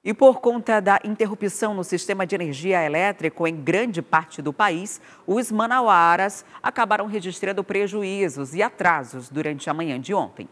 E por conta da interrupção no sistema de energia elétrico em grande parte do país, os manauaras acabaram registrando prejuízos e atrasos durante a manhã de ontem.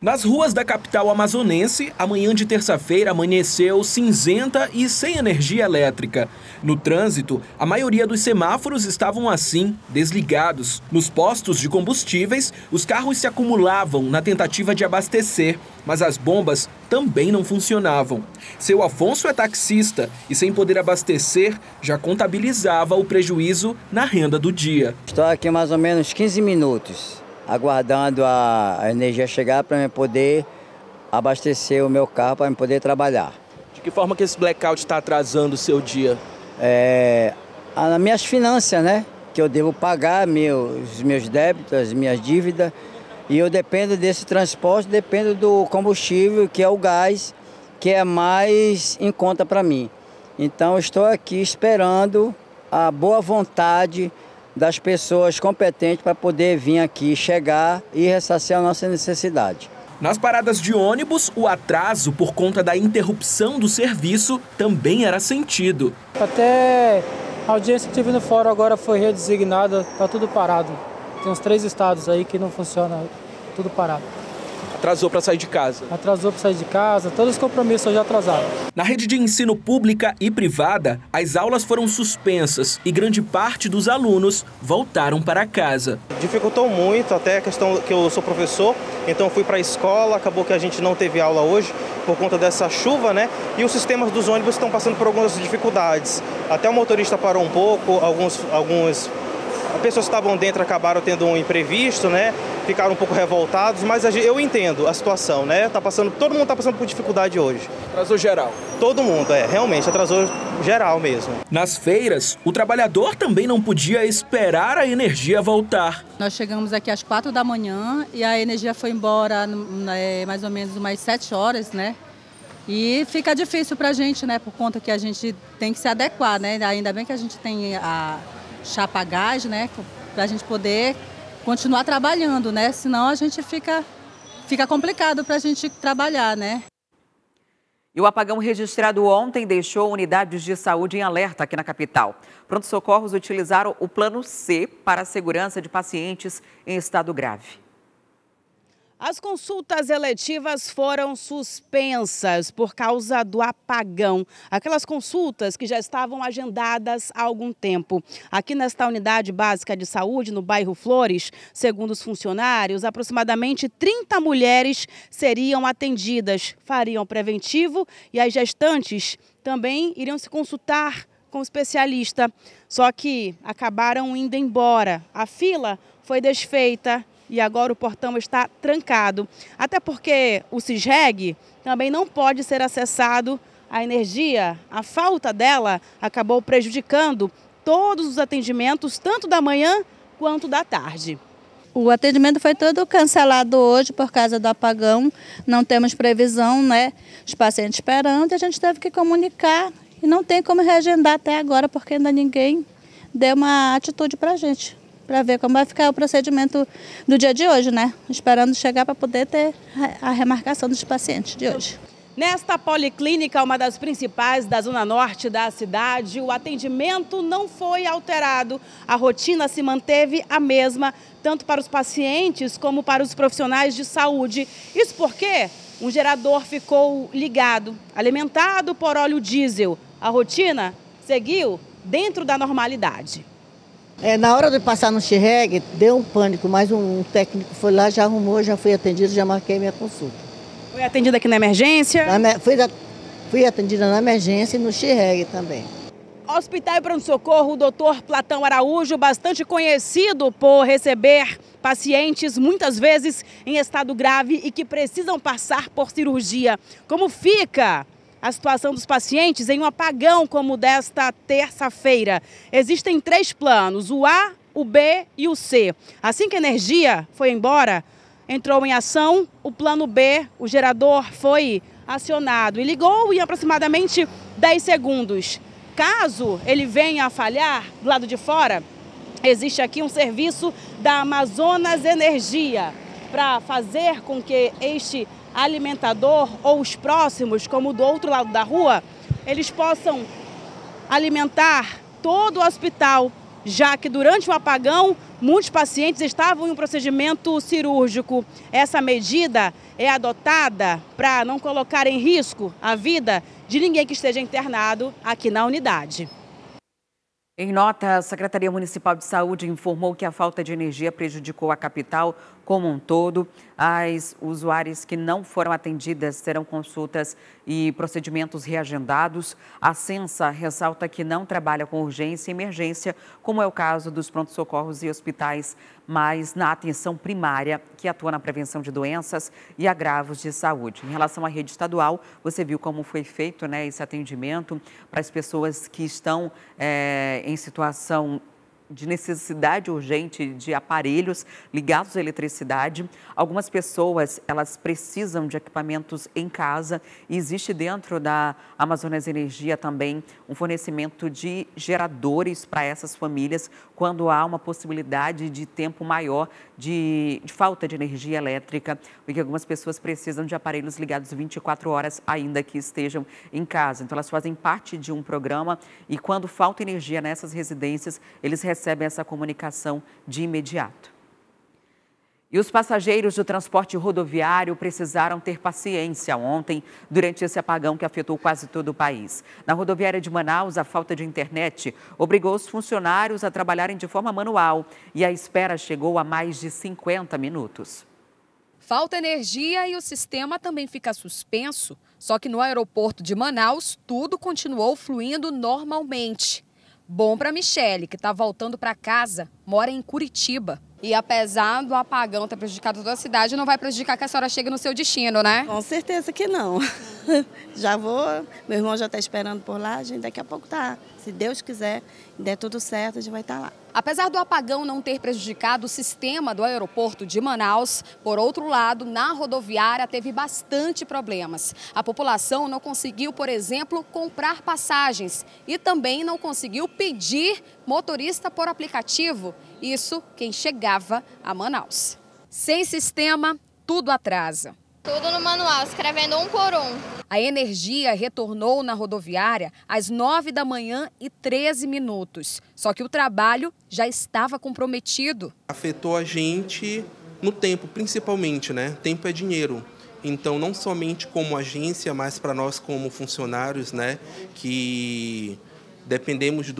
Nas ruas da capital amazonense, a manhã de terça-feira amanheceu cinzenta e sem energia elétrica. No trânsito, a maioria dos semáforos estavam assim, desligados. Nos postos de combustíveis, os carros se acumulavam na tentativa de abastecer, mas as bombas também não funcionavam. Seu Afonso é taxista e, sem poder abastecer, já contabilizava o prejuízo na renda do dia. Estou aqui mais ou menos 15 minutos. Aguardando a energia chegar para eu poder abastecer o meu carro, para eu poder trabalhar. De que forma que esse blackout está atrasando o seu dia? As minhas finanças, né? Que eu devo pagar, os meus débitos, as minhas dívidas. E eu dependo desse transporte, dependo do combustível, que é o gás, que é mais em conta para mim. Então eu estou aqui esperando a boa vontade das pessoas competentes para poder vir aqui, chegar e ressarcir a nossa necessidade. Nas paradas de ônibus, o atraso por conta da interrupção do serviço também era sentido. Até a audiência que tive no fórum agora foi redesignada, está tudo parado. Tem uns 3 estados aí que não funciona, tudo parado. Atrasou para sair de casa? Atrasou para sair de casa, todos os compromissos já atrasaram. Na rede de ensino pública e privada, as aulas foram suspensas e grande parte dos alunos voltaram para casa. Dificultou muito, até a questão que eu sou professor, então fui para a escola, acabou que a gente não teve aula hoje por conta dessa chuva, né? E os sistemas dos ônibus estão passando por algumas dificuldades. Até o motorista parou um pouco, algumas pessoas que estavam dentro acabaram tendo um imprevisto, né? Ficaram um pouco revoltados, mas eu entendo a situação, né? Todo mundo está passando por dificuldade hoje. Atrasou geral? Todo mundo, realmente atrasou geral mesmo. Nas feiras, o trabalhador também não podia esperar a energia voltar. Nós chegamos aqui às 4 da manhã e a energia foi embora mais ou menos umas 7 horas, né? E fica difícil para a gente, né? Por conta que a gente tem que se adequar, né? Ainda bem que a gente tem a chapa a gás, né? Para a gente poder continuar trabalhando, né? Senão a gente fica complicado para a gente trabalhar, né? E o apagão registrado ontem deixou unidades de saúde em alerta aqui na capital. Pronto-socorros utilizaram o Plano C para a segurança de pacientes em estado grave. As consultas eletivas foram suspensas por causa do apagão. Aquelas consultas que já estavam agendadas há algum tempo. Aqui nesta unidade básica de saúde, no bairro Flores, segundo os funcionários, aproximadamente 30 mulheres seriam atendidas, fariam preventivo e as gestantes também iriam se consultar com o especialista. Só que acabaram indo embora. A fila foi desfeita e agora o portão está trancado. Até porque o Cisreg também não pode ser acessado. A energia, a falta dela, acabou prejudicando todos os atendimentos, tanto da manhã quanto da tarde. O atendimento foi todo cancelado hoje por causa do apagão. Não temos previsão, né? Os pacientes esperando, a gente teve que comunicar e não tem como reagendar até agora, porque ainda ninguém deu uma atitude para a gente, para ver como vai ficar o procedimento do dia de hoje, né? Esperando chegar para poder ter a remarcação dos pacientes de hoje. Nesta policlínica, uma das principais da zona norte da cidade, o atendimento não foi alterado. A rotina se manteve a mesma, tanto para os pacientes como para os profissionais de saúde. Isso porque um gerador ficou ligado, alimentado por óleo diesel. A rotina seguiu dentro da normalidade. Na hora de passar no Cisreg, deu um pânico, mas um técnico foi lá, já arrumou, já fui atendido, já marquei minha consulta. Foi atendida aqui na emergência? Fui atendida na emergência e no Cisreg também. Hospital e Pronto-Socorro, o Dr. Platão Araújo, bastante conhecido por receber pacientes, muitas vezes em estado grave e que precisam passar por cirurgia. Como fica a situação dos pacientes em um apagão como desta terça-feira? Existem 3 planos, o A, o B e o C. Assim que a energia foi embora, entrou em ação o plano B, o gerador foi acionado e ligou em aproximadamente 10 segundos. Caso ele venha a falhar do lado de fora, existe aqui um serviço da Amazonas Energia para fazer com que este alimentador ou os próximos, como do outro lado da rua, eles possam alimentar todo o hospital, já que durante o apagão muitos pacientes estavam em um procedimento cirúrgico. Essa medida é adotada para não colocar em risco a vida de ninguém que esteja internado aqui na unidade. Em nota, a Secretaria Municipal de Saúde informou que a falta de energia prejudicou a capital como um todo. As usuárias que não foram atendidas terão consultas e procedimentos reagendados. A Censa ressalta que não trabalha com urgência e emergência, como é o caso dos pronto-socorros e hospitais, mas na atenção primária, que atua na prevenção de doenças e agravos de saúde. Em relação à rede estadual, você viu como foi feito, né, esse atendimento para as pessoas que estão em situação de necessidade urgente de aparelhos ligados à eletricidade. Algumas pessoas, elas precisam de equipamentos em casa e existe dentro da Amazonas Energia também um fornecimento de geradores para essas famílias quando há uma possibilidade de tempo maior de falta de energia elétrica, porque algumas pessoas precisam de aparelhos ligados 24 horas ainda que estejam em casa. Então elas fazem parte de um programa e quando falta energia nessas residências, eles recebem essa comunicação de imediato. E os passageiros do transporte rodoviário precisaram ter paciência ontem, durante esse apagão que afetou quase todo o país. Na rodoviária de Manaus, a falta de internet obrigou os funcionários a trabalharem de forma manual e a espera chegou a mais de 50 minutos. Falta energia e o sistema também fica suspenso. Só que no aeroporto de Manaus, tudo continuou fluindo normalmente. Bom para Michele, que está voltando para casa, mora em Curitiba. E apesar do apagão ter prejudicado toda a cidade, não vai prejudicar que a senhora chegue no seu destino, né? Com certeza que não. Já vou, meu irmão já está esperando por lá, a gente daqui a pouco tá. Se Deus quiser, der tudo certo, a gente vai estar lá. Apesar do apagão não ter prejudicado o sistema do aeroporto de Manaus, por outro lado, na rodoviária teve bastante problemas. A população não conseguiu, por exemplo, comprar passagens e também não conseguiu pedir motorista por aplicativo. Isso quem chegava a Manaus. Sem sistema, tudo atrasa. Tudo no manual, escrevendo um por um. A energia retornou na rodoviária às 9h13. Só que o trabalho já estava comprometido. Afetou a gente no tempo, principalmente, né? Tempo é dinheiro. Então, não somente como agência, mas para nós como funcionários, né? Que dependemos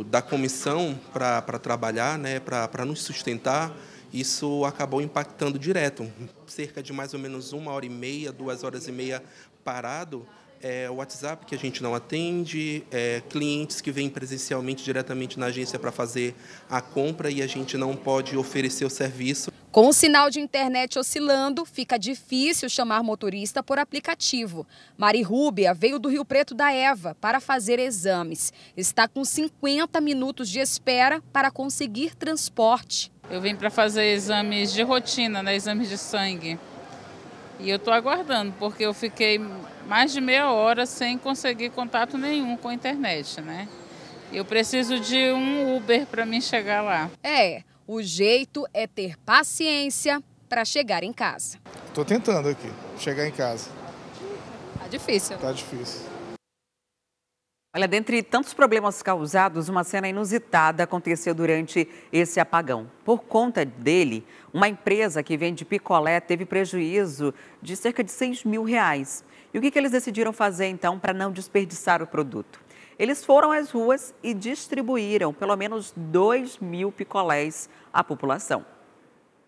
da comissão para trabalhar, né? Para nos sustentar. Isso acabou impactando direto. Cerca de mais ou menos 1h30, 2h30 parado. O WhatsApp que a gente não atende, clientes que vêm presencialmente diretamente na agência para fazer a compra e a gente não pode oferecer o serviço. Com o sinal de internet oscilando, fica difícil chamar motorista por aplicativo. Mari Rúbia veio do Rio Preto da Eva para fazer exames. Está com 50 minutos de espera para conseguir transporte. Eu vim para fazer exames de rotina, né, exames de sangue. E eu estou aguardando, porque eu fiquei mais de meia hora sem conseguir contato nenhum com a internet, né? Eu preciso de um Uber para mim chegar lá. O jeito é ter paciência para chegar em casa. Estou tentando aqui, chegar em casa. Tá difícil. Tá difícil. Olha, dentre tantos problemas causados, uma cena inusitada aconteceu durante esse apagão. Por conta dele, uma empresa que vende picolé teve prejuízo de cerca de R$6 mil. E o que eles decidiram fazer, então, para não desperdiçar o produto? Eles foram às ruas e distribuíram pelo menos 2.000 picolés à população.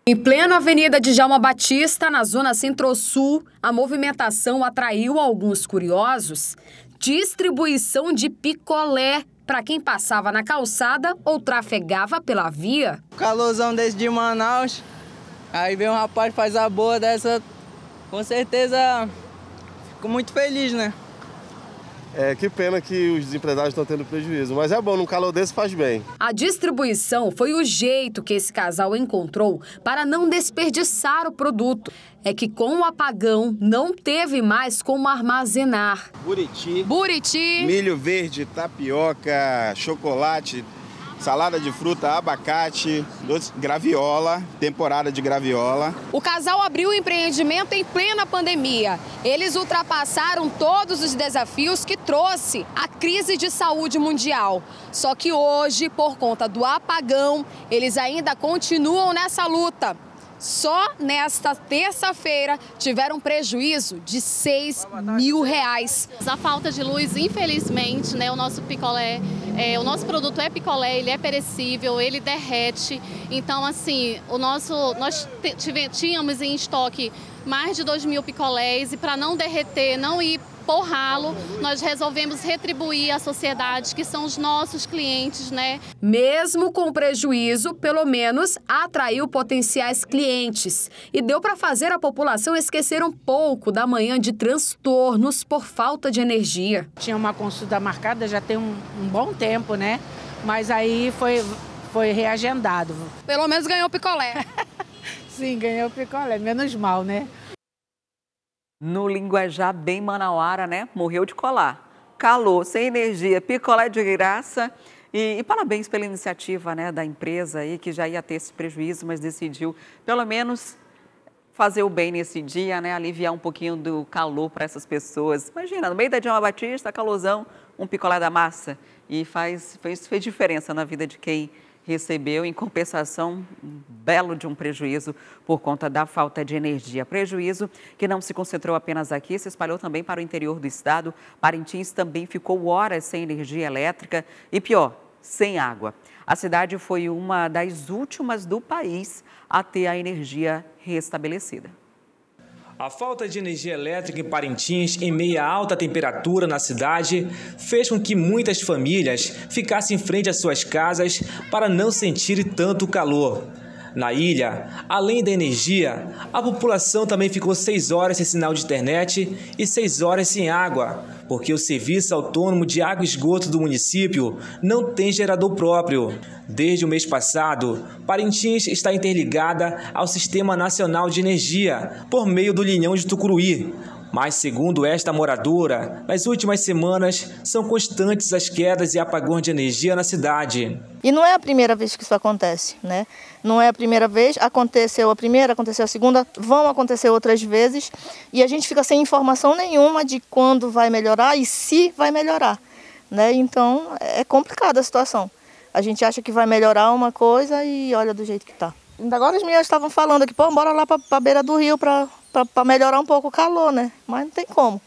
Em plena Avenida Djalma Batista, na zona Centro-Sul, a movimentação atraiu alguns curiosos. Distribuição de picolé para quem passava na calçada ou trafegava pela via. Calorzão desse de Manaus, aí vem um rapaz faz a boa dessa, com certeza fico muito feliz, né? Que pena que os desempregados estão tendo prejuízo, mas é bom, num calor desse faz bem. A distribuição foi o jeito que esse casal encontrou para não desperdiçar o produto. É que com o apagão não teve mais como armazenar. Buriti, milho verde, tapioca, chocolate, salada de fruta, abacate, graviola, temporada de graviola. O casal abriu o empreendimento em plena pandemia. Eles ultrapassaram todos os desafios que trouxe a crise de saúde mundial. Só que hoje, por conta do apagão, eles ainda continuam nessa luta. Só nesta terça-feira tiveram prejuízo de R$6 mil. A falta de luz, infelizmente, né, o nosso picolé, o nosso produto é picolé, ele é perecível, ele derrete. Então, assim, nós tínhamos em estoque mais de 2.000 picolés e para não derreter, não ir por ralo, nós resolvemos retribuir à sociedade, que são os nossos clientes, né? Mesmo com prejuízo, pelo menos atraiu potenciais clientes e deu para fazer a população esquecer um pouco da manhã de transtornos por falta de energia. Tinha uma consulta marcada já tem um bom tempo, né? Mas aí foi reagendado. Pelo menos ganhou picolé. Sim, ganhou picolé, menos mal, né? No linguajar bem manauara, né? Morreu de colar. Calor, sem energia, picolé de graça. E parabéns pela iniciativa, né, da empresa aí, que já ia ter esse prejuízo, mas decidiu pelo menos fazer o bem nesse dia, né? Aliviar um pouquinho do calor para essas pessoas. Imagina, no meio da Dilma Batista, calorzão, um picolé da massa. E fez diferença na vida de quem recebeu, em compensação, um belo de um prejuízo por conta da falta de energia. Prejuízo que não se concentrou apenas aqui, se espalhou também para o interior do estado. Parintins também ficou horas sem energia elétrica e, pior, sem água. A cidade foi uma das últimas do país a ter a energia restabelecida. A falta de energia elétrica em Parintins, em meio a alta temperatura na cidade, fez com que muitas famílias ficassem em frente às suas casas para não sentirem tanto calor. Na ilha, além da energia, a população também ficou 6 horas sem sinal de internet e 6 horas sem água, porque o Serviço Autônomo de Água e Esgoto do município não tem gerador próprio. Desde o mês passado, Parintins está interligada ao Sistema Nacional de Energia por meio do Linhão de Tucuruí. Mas, segundo esta moradora, nas últimas semanas são constantes as quedas e apagões de energia na cidade. E não é a primeira vez que isso acontece, né? Não é a primeira vez, aconteceu a primeira, aconteceu a segunda, vão acontecer outras vezes e a gente fica sem informação nenhuma de quando vai melhorar e se vai melhorar, né? Então é complicada a situação. A gente acha que vai melhorar uma coisa e olha do jeito que está. Ainda agora as meninas estavam falando aqui, pô, bora lá para a beira do rio para melhorar um pouco o calor, né? Mas não tem como.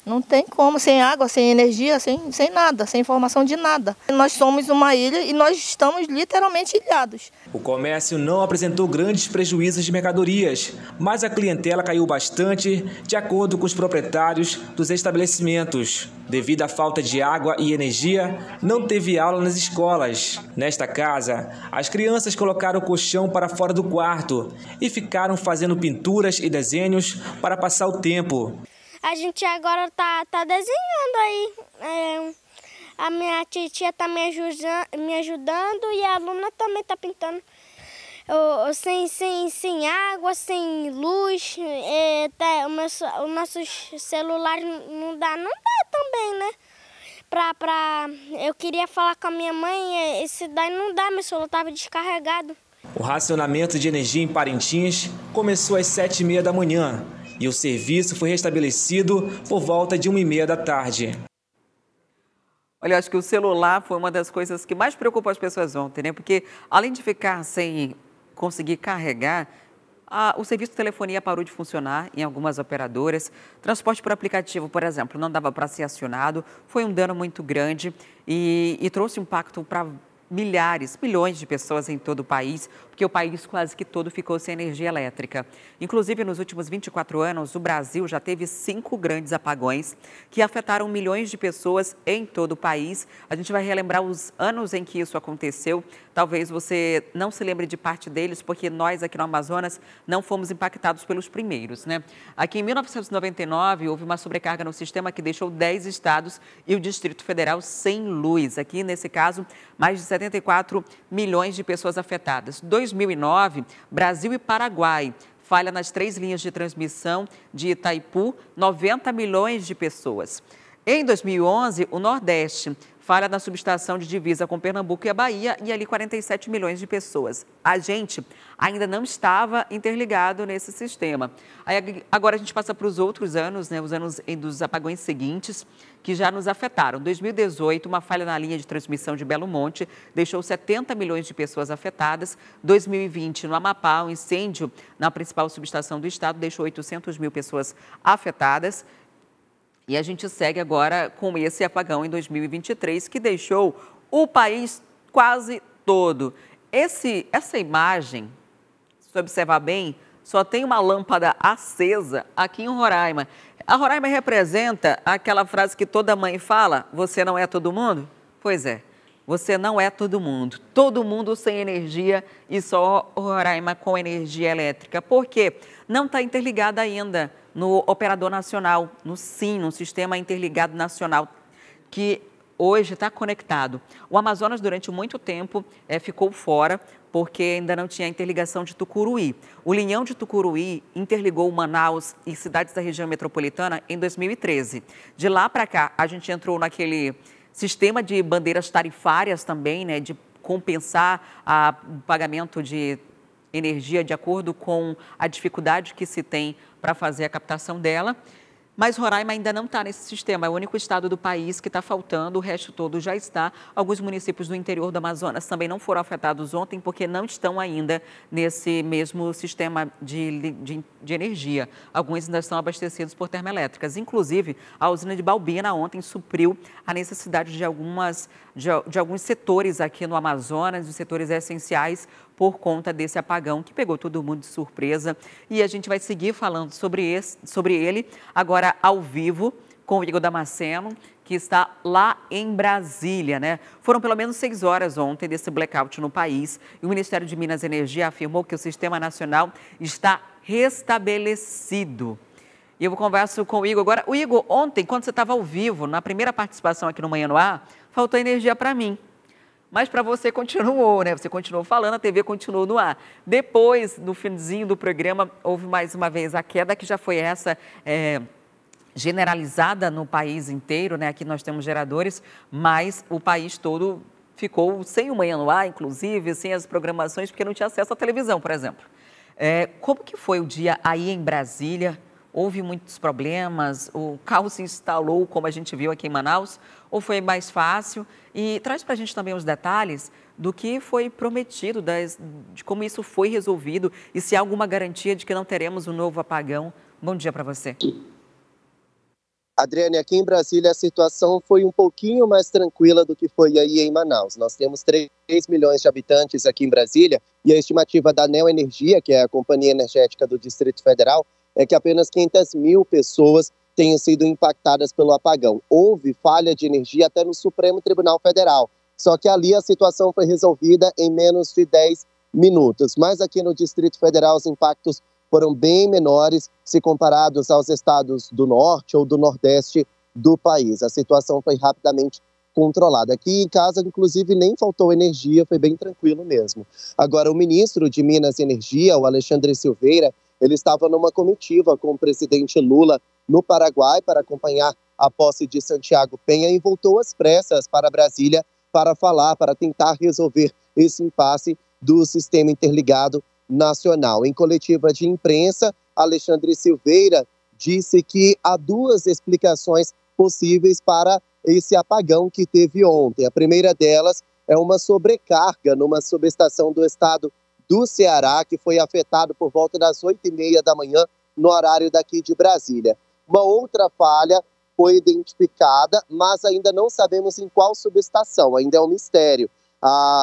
Não tem como, sem água, sem energia, sem nada, sem informação de nada. Nós somos uma ilha e nós estamos literalmente ilhados. O comércio não apresentou grandes prejuízos de mercadorias, mas a clientela caiu bastante, de acordo com os proprietários dos estabelecimentos. Devido à falta de água e energia, não teve aula nas escolas. Nesta casa, as crianças colocaram o colchão para fora do quarto e ficaram fazendo pinturas e desenhos para passar o tempo. A gente agora tá desenhando aí. A minha titia tá me ajudando e a aluna também tá pintando. Sem água, sem luz, o nosso celular não dá também, né? Eu queria falar com a minha mãe, esse daí não dá, meu celular estava descarregado. O racionamento de energia em Parintins começou às 7h30 da manhã e o serviço foi restabelecido por volta de 1h30 da tarde. Olha, acho que o celular foi uma das coisas que mais preocupou as pessoas ontem, né? Porque além de ficar sem conseguir carregar, o serviço de telefonia parou de funcionar em algumas operadoras. Transporte por aplicativo, por exemplo, não dava para ser acionado. Foi um dano muito grande e trouxe impacto para milhões de pessoas em todo o país, porque o país quase que todo ficou sem energia elétrica. Inclusive, nos últimos 24 anos, o Brasil já teve 5 grandes apagões que afetaram milhões de pessoas em todo o país. A gente vai relembrar os anos em que isso aconteceu. Talvez você não se lembre de parte deles, porque nós aqui no Amazonas não fomos impactados pelos primeiros, né? Aqui em 1999, houve uma sobrecarga no sistema que deixou 10 estados e o Distrito Federal sem luz. Aqui, nesse caso, mais de 74 milhões de pessoas afetadas. 2009, Brasil e Paraguai. Falha nas 3 linhas de transmissão de Itaipu, 90 milhões de pessoas. Em 2011, o Nordeste. falha na subestação de divisa com Pernambuco e a Bahia, e ali 47 milhões de pessoas. A gente ainda não estava interligado nesse sistema. Aí, agora a gente passa para os outros anos, né, os anos dos apagões seguintes, que já nos afetaram. 2018, uma falha na linha de transmissão de Belo Monte deixou 70 milhões de pessoas afetadas. 2020, no Amapá, um incêndio na principal subestação do estado deixou 800 mil pessoas afetadas. E a gente segue agora com esse apagão em 2023, que deixou o país quase todo. Essa imagem, se observar bem, só tem uma lâmpada acesa aqui em Roraima. A Roraima representa aquela frase que toda mãe fala: você não é todo mundo? Pois é, você não é todo mundo. Todo mundo sem energia e só Roraima com energia elétrica. Por quê? Não está interligada ainda no operador nacional, no SIM, no Sistema Interligado Nacional, que hoje está conectado. O Amazonas, durante muito tempo, ficou fora, porque ainda não tinha a interligação de Tucuruí. O linhão de Tucuruí interligou Manaus e cidades da região metropolitana em 2013. De lá para cá, a gente entrou naquele sistema de bandeiras tarifárias também, né, de compensar o pagamento de energia de acordo com a dificuldade que se tem para fazer a captação dela. Mas Roraima ainda não está nesse sistema, é o único estado do país que está faltando, o resto todo já está. Alguns municípios do interior do Amazonas também não foram afetados ontem, porque não estão ainda nesse mesmo sistema de energia. Alguns ainda estão abastecidos por termoelétricas. Inclusive, a usina de Baubina ontem supriu a necessidade de alguns setores aqui no Amazonas, os setores essenciais, por conta desse apagão que pegou todo mundo de surpresa. E a gente vai seguir falando sobre ele agora ao vivo com o Igor Damasceno, que está lá em Brasília, né? Foram pelo menos 6 horas ontem desse blackout no país e o Ministério de Minas e Energia afirmou que o Sistema Nacional está restabelecido. E eu converso com o Igor agora. O Igor, ontem, quando você estava ao vivo, na primeira participação aqui no Manhã no Ar, faltou energia para mim. Mas para você continuou, né? Você continuou falando, a TV continuou no ar. Depois, no finzinho do programa, houve mais uma vez a queda, que já foi essa generalizada no país inteiro, né? Aqui nós temos geradores, mas o país todo ficou sem o Manhã no Ar, inclusive, sem as programações, porque não tinha acesso à televisão, por exemplo. Como que foi o dia aí em Brasília? Houve muitos problemas? O caos se instalou, como a gente viu aqui em Manaus? Ou foi mais fácil? E traz para a gente também os detalhes do que foi prometido, de como isso foi resolvido e se há alguma garantia de que não teremos um novo apagão. Bom dia para você. Adriane, aqui em Brasília a situação foi um pouquinho mais tranquila do que foi aí em Manaus. Nós temos 3 milhões de habitantes aqui em Brasília e a estimativa da Neoenergia, que é a companhia energética do Distrito Federal, é que apenas 500 mil pessoas tenham sido impactadas pelo apagão. Houve falha de energia até no Supremo Tribunal Federal, só que ali a situação foi resolvida em menos de 10 minutos. Mas aqui no Distrito Federal os impactos foram bem menores se comparados aos estados do norte ou do nordeste do país. A situação foi rapidamente controlada. Aqui em casa, inclusive, nem faltou energia, foi bem tranquilo mesmo. Agora, o ministro de Minas e Energia, o Alexandre Silveira, ele estava numa comitiva com o presidente Lula no Paraguai para acompanhar a posse de Santiago Penha e voltou às pressas para Brasília para tentar resolver esse impasse do Sistema Interligado Nacional. Em coletiva de imprensa, Alexandre Silveira disse que há 2 explicações possíveis para esse apagão que teve ontem. A primeira delas é uma sobrecarga numa subestação do estado do Ceará, que foi afetado por volta das 8h30 da manhã, no horário daqui de Brasília. Uma outra falha foi identificada, mas ainda não sabemos em qual subestação, ainda é um mistério.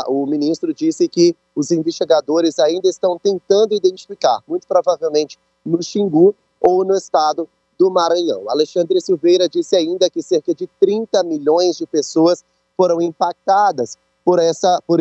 O ministro disse que os investigadores ainda estão tentando identificar, muito provavelmente no Xingu ou no estado do Maranhão. Alexandre Silveira disse ainda que cerca de 30 milhões de pessoas foram impactadas por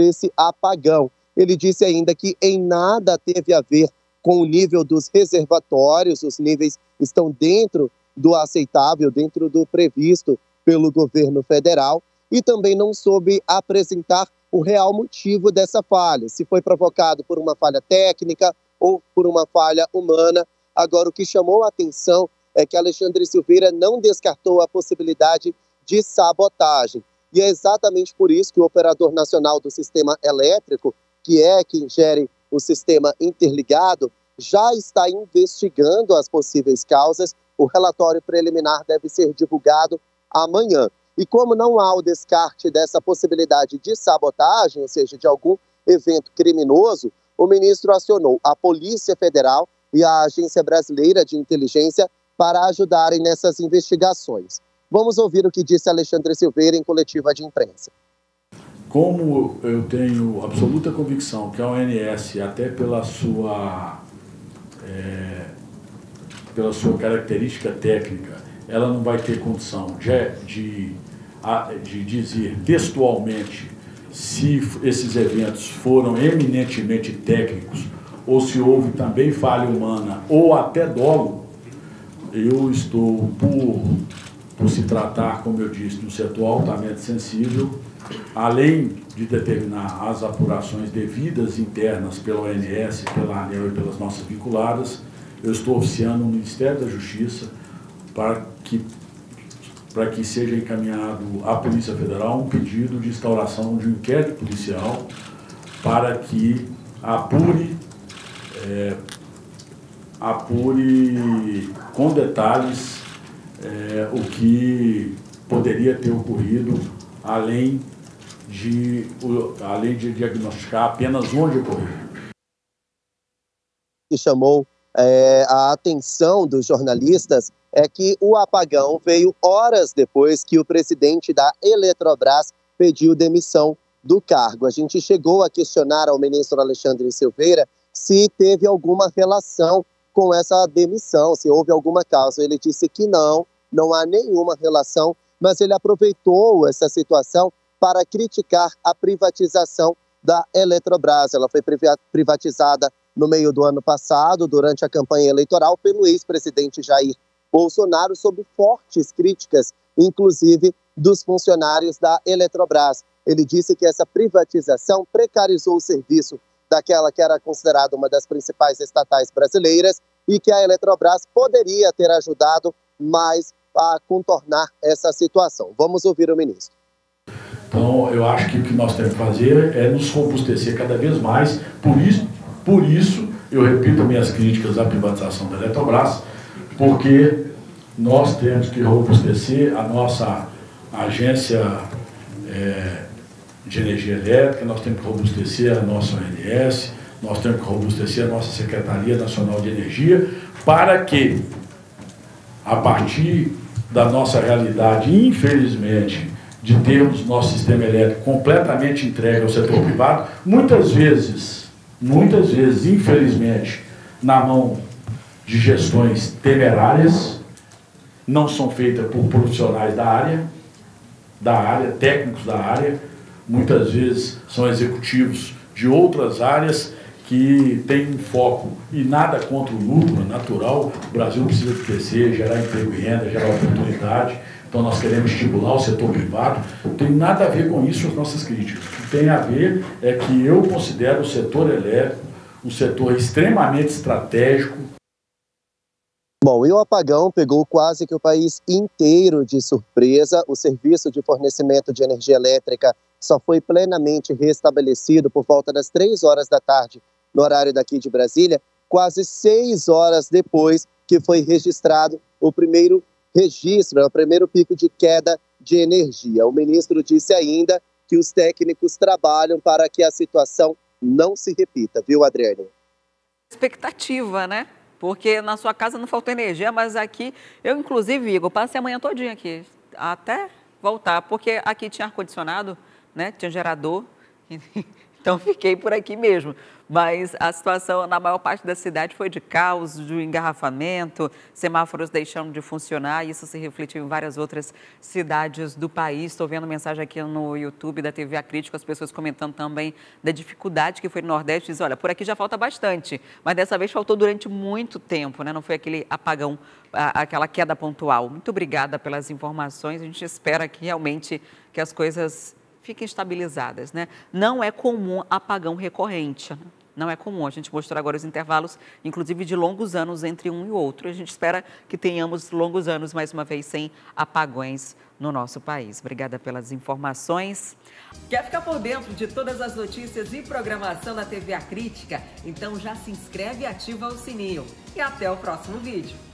esse apagão. Ele disse ainda que em nada teve a ver com o nível dos reservatórios, os níveis estão dentro do aceitável, dentro do previsto pelo governo federal, e também não soube apresentar o real motivo dessa falha, se foi provocado por uma falha técnica ou por uma falha humana. Agora, o que chamou a atenção é que Alexandre Silveira não descartou a possibilidade de sabotagem. E é exatamente por isso que o Operador Nacional do Sistema Elétrico, que é quem gere o sistema interligado, já está investigando as possíveis causas. O relatório preliminar deve ser divulgado amanhã. E como não há o descarte dessa possibilidade de sabotagem, ou seja, de algum evento criminoso, o ministro acionou a Polícia Federal e a Agência Brasileira de Inteligência para ajudarem nessas investigações. Vamos ouvir o que disse Alexandre Silveira em coletiva de imprensa. Como eu tenho absoluta convicção que a ONS, até pela sua característica técnica, ela não vai ter condição de dizer textualmente se esses eventos foram eminentemente técnicos ou se houve também falha humana ou até dolo. Eu estou, por se tratar, como eu disse, de um setor altamente sensível, além de determinar as apurações devidas internas pela ONS, pela ANEEL e pelas nossas vinculadas, eu estou oficiando no Ministério da Justiça para que seja encaminhado à Polícia Federal um pedido de instauração de um inquérito policial para que apure com detalhes o que poderia ter ocorrido, além de diagnosticar apenas onde ocorreu. Que chamou a atenção dos jornalistas é que o apagão veio horas depois que o presidente da Eletrobras pediu demissão do cargo. A gente chegou a questionar ao ministro Alexandre Silveira se teve alguma relação com essa demissão, se houve alguma causa. Ele disse que não há nenhuma relação, mas ele aproveitou essa situação para criticar a privatização da Eletrobras. Ela foi privatizada no meio do ano passado, durante a campanha eleitoral, pelo ex-presidente Jair Bolsonaro, sob fortes críticas, inclusive dos funcionários da Eletrobras. Ele disse que essa privatização precarizou o serviço daquela que era considerada uma das principais estatais brasileiras e que a Eletrobras poderia ter ajudado mais a contornar essa situação. Vamos ouvir o ministro. Então, eu acho que o que nós temos que fazer é nos robustecer cada vez mais. Por isso, eu repito minhas críticas à privatização da Eletrobras, porque nós temos que robustecer a nossa agência de energia elétrica, nós temos que robustecer a nossa ONS, nós temos que robustecer a nossa Secretaria Nacional de Energia, para que, a partir da nossa realidade, infelizmente, de termos nosso sistema elétrico completamente entregue ao setor privado, muitas vezes, infelizmente, na mão de gestões temerárias, não são feitas por profissionais da área, técnicos da área, muitas vezes são executivos de outras áreas que têm um foco, e nada contra o lucro natural. O Brasil precisa crescer, gerar emprego e renda, gerar oportunidade, então nós queremos estimular o setor privado. Não tem nada a ver com isso as nossas críticas. O que tem a ver é que eu considero o setor elétrico um setor extremamente estratégico. Bom, e o apagão pegou quase que o país inteiro de surpresa. O serviço de fornecimento de energia elétrica só foi plenamente restabelecido por volta das 3 horas da tarde, no horário daqui de Brasília, quase 6 horas depois que foi registrado o primeiro registro, o primeiro pico de queda de energia. O ministro disse ainda que os técnicos trabalham para que a situação não se repita, viu, Adriane? Expectativa, né? Porque na sua casa não faltou energia, mas aqui, eu inclusive, Igor, passei a manhã todinha aqui, até voltar, porque aqui tinha ar-condicionado, né? Tinha gerador, então fiquei por aqui mesmo. Mas a situação na maior parte da cidade foi de caos, de engarrafamento, semáforos deixando de funcionar, e isso se refletiu em várias outras cidades do país. Estou vendo mensagem aqui no YouTube da TV A Crítica, as pessoas comentando também da dificuldade que foi no Nordeste. Dizem, olha, por aqui já falta bastante, mas dessa vez faltou durante muito tempo, né? Não foi aquele apagão, aquela queda pontual. Muito obrigada pelas informações, a gente espera que realmente que as coisas fiquem estabilizadas, né? Não é comum apagão recorrente, né? Não é comum. A gente mostrou agora os intervalos, inclusive de longos anos entre um e outro. A gente espera que tenhamos longos anos, mais uma vez, sem apagões no nosso país. Obrigada pelas informações. Quer ficar por dentro de todas as notícias e programação da TV A Crítica? Então já se inscreve e ativa o sininho. E até o próximo vídeo.